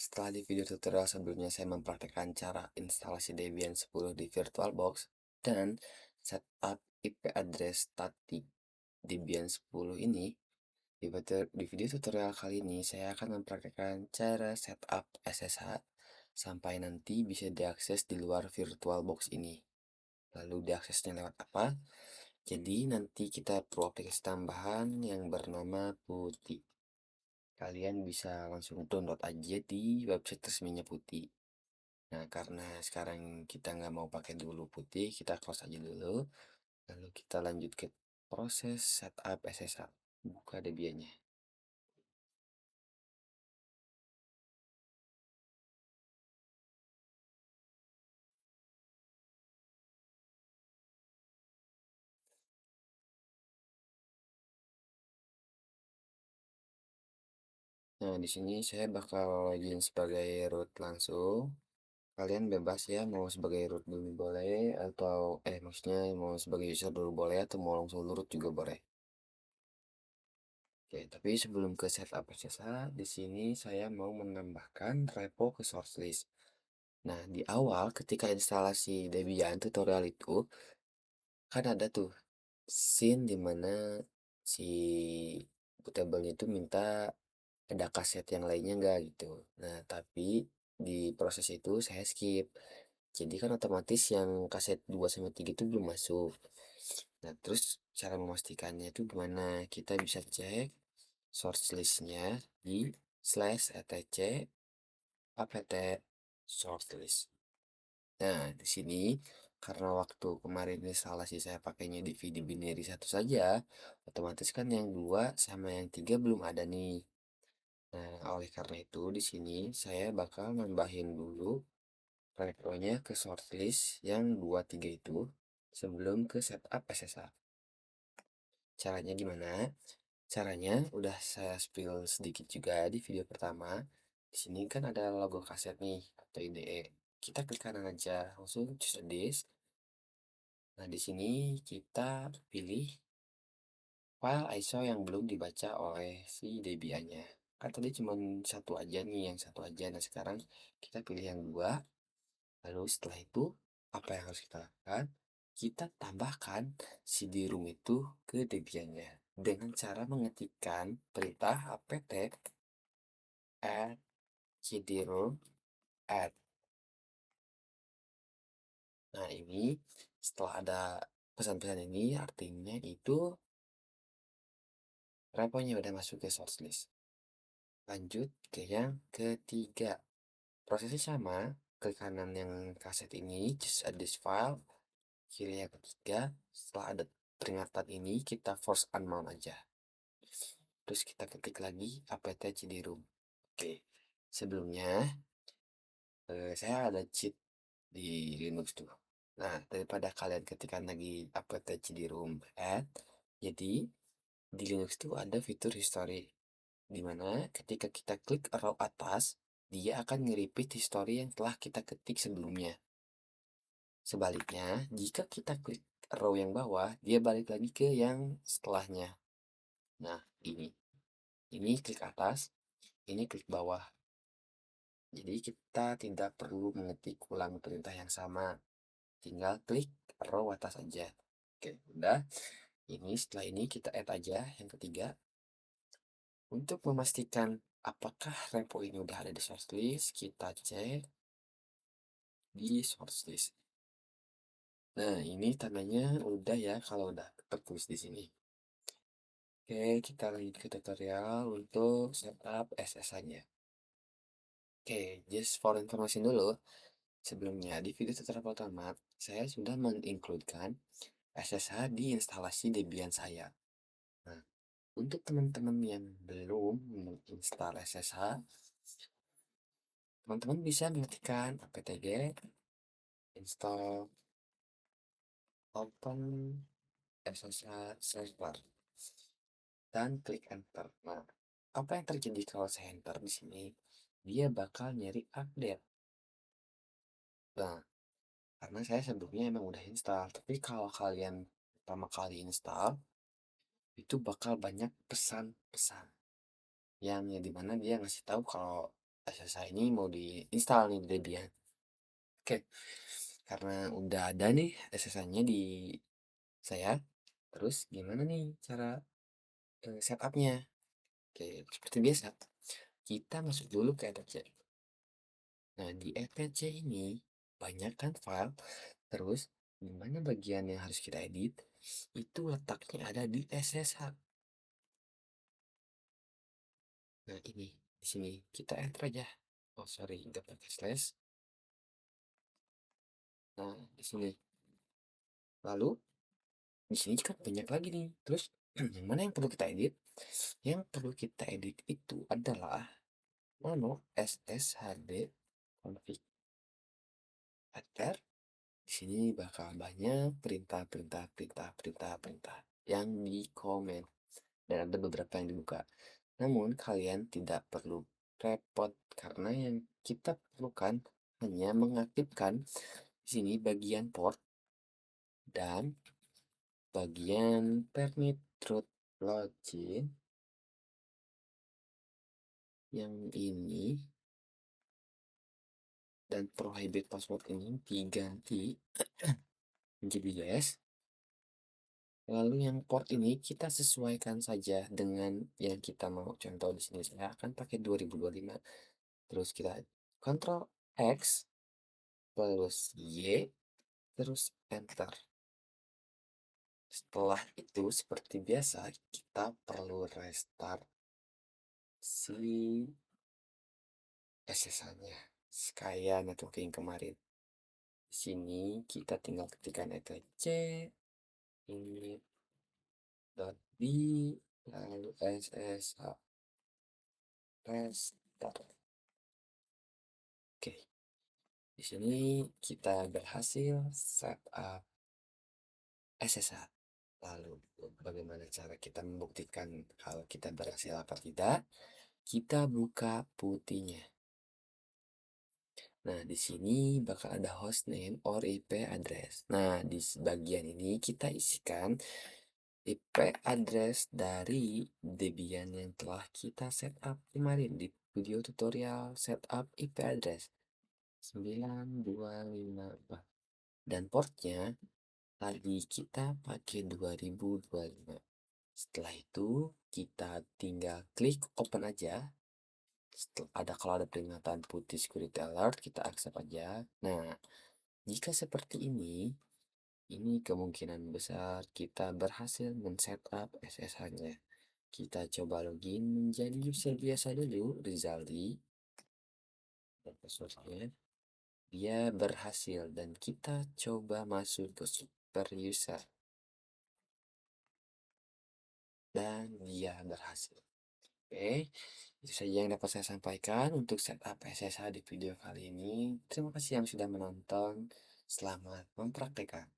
Setelah di video tutorial sebelumnya saya mempraktikkan cara instalasi Debian 10 di VirtualBox dan setup IP address static Debian 10 ini, di video tutorial kali ini saya akan mempraktikkan cara setup SSH sampai nanti bisa diakses di luar VirtualBox ini. Lalu diaksesnya lewat apa? Jadi nanti kita perlu aplikasi tambahan yang bernama Putih. Kalian bisa langsung download aja di website resminya Putih. Nah, karena sekarang kita nggak mau pakai dulu Putih, kita close aja dulu. Lalu kita lanjut ke proses setup SSH. Buka Debian-nya. Nah, di sini saya bakal login sebagai root langsung. Kalian bebas ya, mau sebagai root dulu boleh, atau maksudnya mau sebagai user dulu boleh, atau mau langsung root juga boleh. Oke, tapi sebelum ke setup SSH, di sini saya mau menambahkan repo ke source list. Nah, di awal ketika instalasi Debian tutorial itu, kan ada tuh scene dimana si bootable itu minta ada kaset yang lainnya enggak gitu. Nah, tapi di proses itu saya skip. Jadi kan otomatis yang kaset 2 sampai 3 itu belum masuk. Nah, terus cara memastikannya itu gimana? Kita bisa cek source list-nya di /etc apt source list. Nah, di sini karena waktu kemarin instalasi saya pakainya DVD binary satu saja, otomatis kan yang 2 sama yang 3 belum ada nih. Nah, oleh karena itu di sini saya bakal nambahin dulu repronya ke source list yang 2 3 itu sebelum ke setup SSH. Caranya gimana? Caranya udah saya spill sedikit juga di video pertama. Di sini kan ada logo kaset nih atau IDE. Kita klik kanan aja, langsung choose a disk. Nah, di sini kita pilih file ISO yang belum dibaca oleh si Debian-nya. Kan tadi cuma satu aja nih, yang satu aja. Nah, sekarang kita pilih yang dua. Lalu setelah itu, apa yang harus kita lakukan? Kita tambahkan CD-ROM itu ke Debian-nya dengan cara mengetikkan perintah apt add CD-ROM add. Nah, ini setelah ada pesan-pesan ini artinya itu reponya udah masuk ke source list. Lanjut ke yang ketiga. Prosesnya sama, ke kanan yang kaset ini, just add this file. Kiri yang ketiga, setelah ada peringatan ini, kita force unmount aja. Terus kita ketik lagi apt cd-rom. Oke, sebelumnya saya ada cheat di Linux tuh. Nah, daripada kalian ketikkan lagi apt cd-rom add, jadi di Linux tuh ada fitur history, di mana ketika kita klik arrow atas, dia akan nge-repeat history yang telah kita ketik sebelumnya. Sebaliknya, jika kita klik row yang bawah, dia balik lagi ke yang setelahnya. Nah, ini klik atas, ini klik bawah. Jadi kita tidak perlu mengetik ulang perintah yang sama. Tinggal klik row atas aja. Oke, udah. Ini setelah ini kita add aja yang ketiga. Untuk memastikan apakah repo ini udah ada di source list, kita cek di source list. Nah, ini tandanya udah ya kalau udah tertulis di sini. Oke, kita lanjut ke tutorial untuk setup SSH-nya. Oke, just for information dulu. Sebelumnya, di video tutorial pertama, saya sudah mengincludekan SSH di instalasi Debian saya. Nah, untuk teman-teman yang belum menginstal SSH, teman-teman bisa mengetikkan apt-get install open SSH server dan klik enter. Nah, apa yang terjadi kalau saya enter di sini? Dia bakal nyari update. Nah, karena saya sebelumnya emang udah install, tapi kalau kalian pertama kali install, itu bakal banyak pesan-pesan yang ya dimana dia ngasih tahu kalau SSH ini mau diinstal nih di Debian. Oke, karena udah ada nih SSH-nya di saya, terus gimana nih cara setupnya? Oke, seperti biasa, kita masuk dulu ke etc. Nah, di etc ini banyak kan file, terus di mana bagian yang harus kita edit, itu letaknya ada di SSH. Nah, ini di sini kita enter aja. Oh, sorry, nggak pakai slash. Nah, di sini. Lalu di sini kan banyak lagi nih. Terus yang mana yang perlu kita edit? Yang perlu kita edit itu adalah nano sshd config enter. Di sini bakal banyak perintah yang di komen dan ada beberapa yang dibuka. Namun kalian tidak perlu repot karena yang kita perlukan hanya mengaktifkan di sini bagian port dan bagian permit root login yang ini dan prohibit password ini diganti menjadi yes. Lalu yang port ini kita sesuaikan saja dengan yang kita mau. Contoh di sini saya akan pakai 2025. Terus kita Ctrl X terus Y terus enter. Setelah itu seperti biasa kita perlu restart si SSH-nya kayak networking kemarin. Di sini kita tinggal ketikkan etc ini .b lalu SSH restart. Oke, di sini kita berhasil setup SSH. Lalu bagaimana cara kita membuktikan kalau kita berhasil apa tidak? Kita buka putihnya. Nah, di sini bakal ada hostname or IP address. Nah, di bagian ini kita isikan IP address dari Debian yang telah kita setup kemarin di video tutorial setup IP address 9254 dan portnya tadi kita pakai 2025. Setelah itu kita tinggal klik open aja. Kalau ada peringatan putih security alert, kita accept aja. Nah, jika seperti ini kemungkinan besar kita berhasil men-setup SSH-nya. Kita coba login menjadi user biasa dulu, Rizaldi. Dan passwordnya. Dia berhasil dan kita coba masuk ke super user. Dan dia berhasil. Oke, itu saja yang dapat saya sampaikan untuk setup SSH di video kali ini. Terima kasih yang sudah menonton. Selamat mempraktekkan.